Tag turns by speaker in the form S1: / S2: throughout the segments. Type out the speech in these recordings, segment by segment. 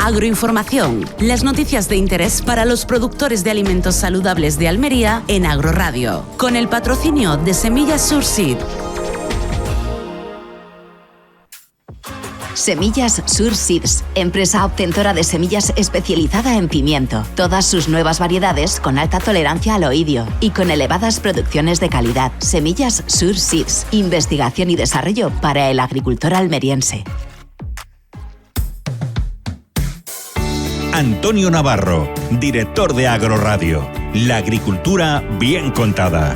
S1: Agroinformación, las noticias de interés para los productores de alimentos saludables de Almería en Agroradio, con el patrocinio de Semillas Surseed.
S2: Semillas Surseeds, empresa obtentora de semillas especializada en pimiento. Todas sus nuevas variedades con alta tolerancia al oidio y con elevadas producciones de calidad. Semillas Surseeds, investigación y desarrollo para el agricultor almeriense.
S3: Antonio Navarro, director de Agroradio. La agricultura bien contada.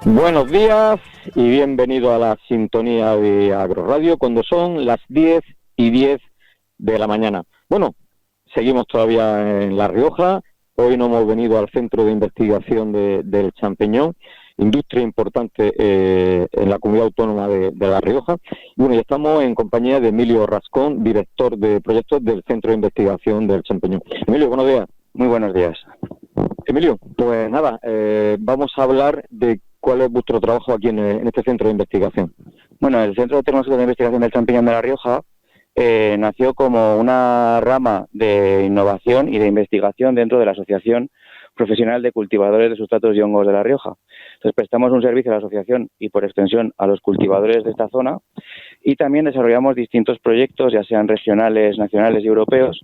S4: Buenos días y bienvenido a la sintonía de Agroradio cuando son las 10:10 de la mañana. Bueno, seguimos todavía en La Rioja. Hoy no hemos venido al Centro de Investigación del Champiñón, industria importante en la comunidad autónoma de La Rioja. Y bueno, ya estamos en compañía de Emilio Rascón, director de proyectos del Centro de Investigación del Champiñón. Emilio, buenos días.
S5: Muy buenos días.
S4: Emilio, pues nada, vamos a hablar de cuál es vuestro trabajo aquí en este centro de investigación.
S5: Bueno, el Centro Tecnológico de Investigación del Champiñón de La Rioja nació como una rama de innovación y de investigación dentro de la Asociación Profesional de Cultivadores de Sustratos y Hongos de La Rioja. Entonces prestamos un servicio a la asociación y por extensión a los cultivadores de esta zona y también desarrollamos distintos proyectos, ya sean regionales, nacionales y europeos,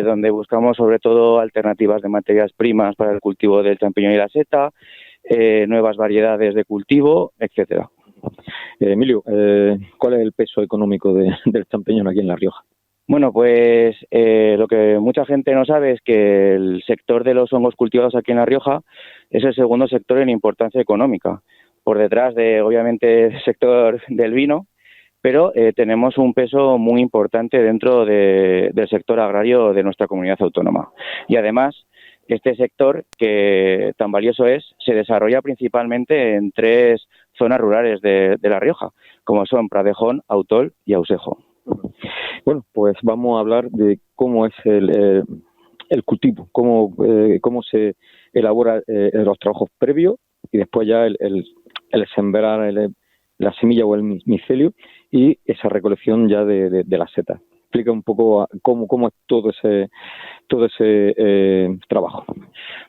S5: donde buscamos sobre todo alternativas de materias primas para el cultivo del champiñón y la seta, nuevas variedades de cultivo, etcétera.
S4: Emilio, ¿cuál es el peso económico del champiñón aquí en La Rioja?
S5: Bueno, pues lo que mucha gente no sabe es que el sector de los hongos cultivados aquí en La Rioja es el segundo sector en importancia económica, por detrás de, obviamente, el sector del vino, pero tenemos un peso muy importante dentro del sector agrario de nuestra comunidad autónoma. Y además, este sector, que tan valioso es, se desarrolla principalmente en 3 zonas rurales de La Rioja, como son Pradejón, Autol y Ausejo.
S4: Bueno, pues vamos a hablar de cómo es el cultivo, cómo se elabora los trabajos previos y después ya el sembrar la semilla o el micelio y esa recolección ya de la seta. Explica un poco cómo es todo ese trabajo.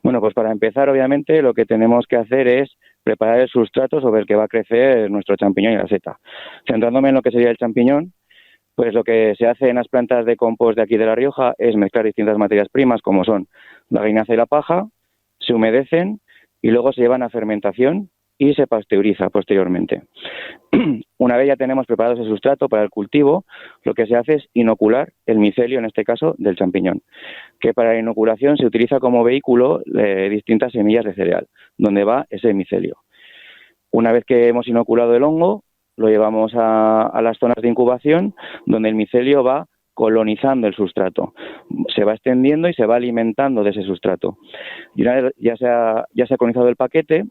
S5: Bueno, pues para empezar, obviamente, lo que tenemos que hacer es preparar el sustrato sobre el que va a crecer nuestro champiñón y la seta. Centrándome en lo que sería el champiñón, pues lo que se hace en las plantas de compost de aquí de La Rioja es mezclar distintas materias primas, como son la linaza y la paja, se humedecen y luego se llevan a fermentación y se pasteuriza posteriormente. Una vez ya tenemos preparado ese sustrato para el cultivo, lo que se hace es inocular el micelio, en este caso, del champiñón, que para la inoculación se utiliza como vehículo distintas semillas de cereal, donde va ese micelio. Una vez que hemos inoculado el hongo, lo llevamos a las zonas de incubación, donde el micelio va colonizando el sustrato. Se va extendiendo y se va alimentando de ese sustrato. Y una vez ya se ha colonizado el paquete,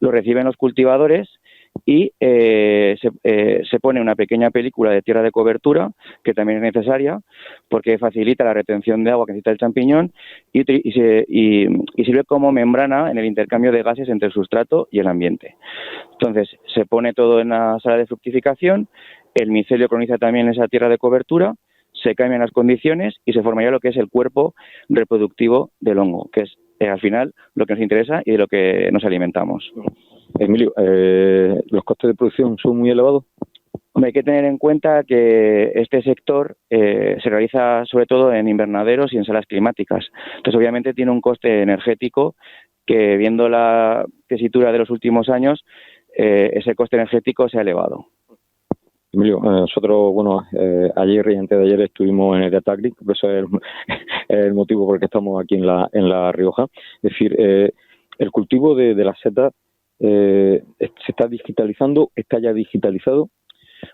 S5: lo reciben los cultivadores y se pone una pequeña película de tierra de cobertura, que también es necesaria, porque facilita la retención de agua que necesita el champiñón y sirve como membrana en el intercambio de gases entre el sustrato y el ambiente. Entonces, se pone todo en la sala de fructificación, el micelio coloniza también esa tierra de cobertura, se cambian las condiciones y se forma ya lo que es el cuerpo reproductivo del hongo, que es al final lo que nos interesa y de lo que nos alimentamos.
S4: Emilio, ¿los costes de producción son muy elevados?
S5: Hay que tener en cuenta que este sector se realiza sobre todo en invernaderos y en salas climáticas. Entonces, obviamente, tiene un coste energético que, viendo la tesitura de los últimos años, ese coste energético se ha elevado.
S4: Emilio, nosotros, ayer y antes de ayer estuvimos en el Atagri, por eso es el motivo por el que estamos aquí en La Rioja. Es decir, el cultivo de la seta se está digitalizando, está ya digitalizado.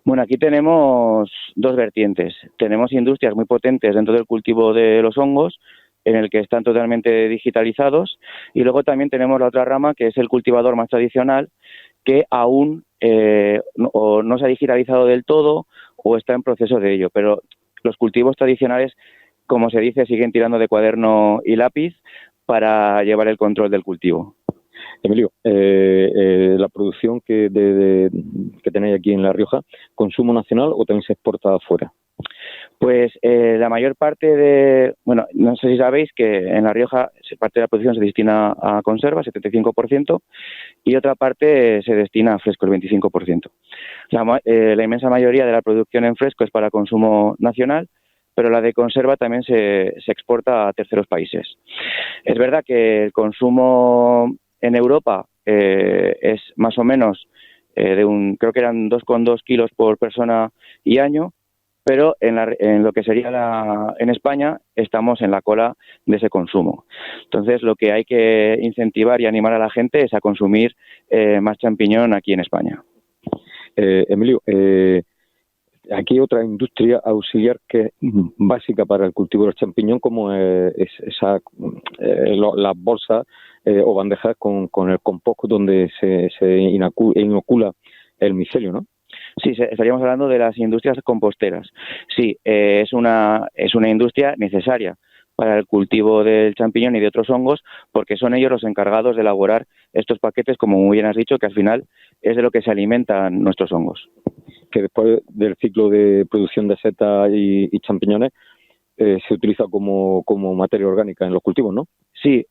S5: Bueno, aquí tenemos 2 vertientes. Tenemos industrias muy potentes dentro del cultivo de los hongos, en el que están totalmente digitalizados, y luego también tenemos la otra rama, que es el cultivador más tradicional, que aún no se ha digitalizado del todo o está en proceso de ello, pero los cultivos tradicionales, como se dice, siguen tirando de cuaderno y lápiz para llevar el control del cultivo.
S4: Emilio, la producción que tenéis aquí en La Rioja, ¿consumo nacional o también se exporta afuera?
S5: Pues la mayor parte bueno, no sé si sabéis que en La Rioja parte de la producción se destina a conserva, 75%, y otra parte se destina a fresco, el 25%. La inmensa mayoría de la producción en fresco es para consumo nacional, pero la de conserva también se exporta a terceros países. Es verdad que el consumo en Europa es más o menos creo que eran 2,2 kilos por persona y año, pero en lo que sería en España estamos en la cola de ese consumo. Entonces, lo que hay que incentivar y animar a la gente es a consumir más champiñón aquí en España.
S4: Emilio, aquí otra industria auxiliar que es básica para el cultivo del champiñón, como las bolsas o bandejas con el compost donde se inocula el micelio, ¿no?
S5: Sí, estaríamos hablando de las industrias composteras. Sí, es una industria necesaria para el cultivo del champiñón y de otros hongos, porque son ellos los encargados de elaborar estos paquetes, como muy bien has dicho, que al final es de lo que se alimentan nuestros hongos.
S4: Que después del ciclo de producción de setas y champiñones se utiliza como materia orgánica en los cultivos, ¿no?
S5: Sí,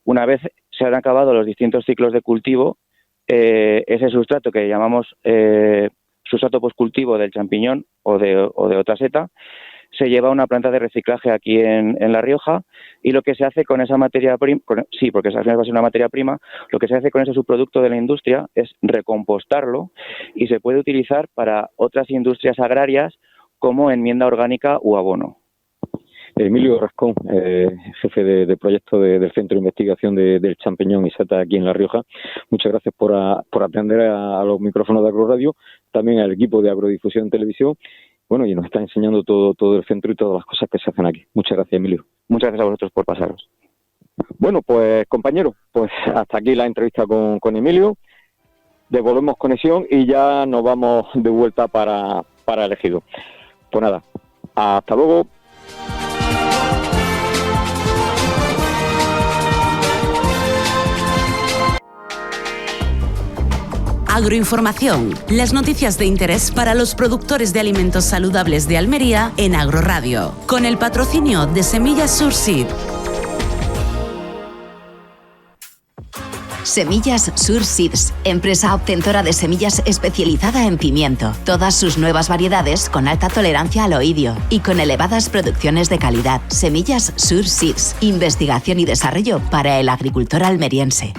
S5: una vez se han acabado los distintos ciclos de cultivo, ese sustrato que llamamos sustrato postcultivo del champiñón o de otra seta se lleva a una planta de reciclaje aquí en La Rioja, y lo que se hace con esa materia prima, sí, porque al final va a ser una materia prima, lo que se hace con ese subproducto de la industria es recompostarlo y se puede utilizar para otras industrias agrarias como enmienda orgánica u abono.
S4: Emilio Rascón, jefe de proyecto del Centro de Investigación del Champiñón y Seta aquí en La Rioja. Muchas gracias por atender a los micrófonos de Agroradio, también al equipo de Agrodifusión en Televisión. Bueno, y nos está enseñando todo el centro y todas las cosas que se hacen aquí. Muchas gracias, Emilio.
S5: Muchas gracias a vosotros por pasaros.
S4: Bueno, pues compañeros, pues hasta aquí la entrevista con Emilio. Devolvemos conexión y ya nos vamos de vuelta para el Ejido. Pues nada, hasta luego.
S1: Agroinformación, las noticias de interés para los productores de alimentos saludables de Almería en Agroradio, con el patrocinio de Semillas Surseed.
S2: Semillas Surseeds, empresa obtentora de semillas especializada en pimiento. Todas sus nuevas variedades con alta tolerancia al oidio y con elevadas producciones de calidad. Semillas Surseeds, investigación y desarrollo para el agricultor almeriense.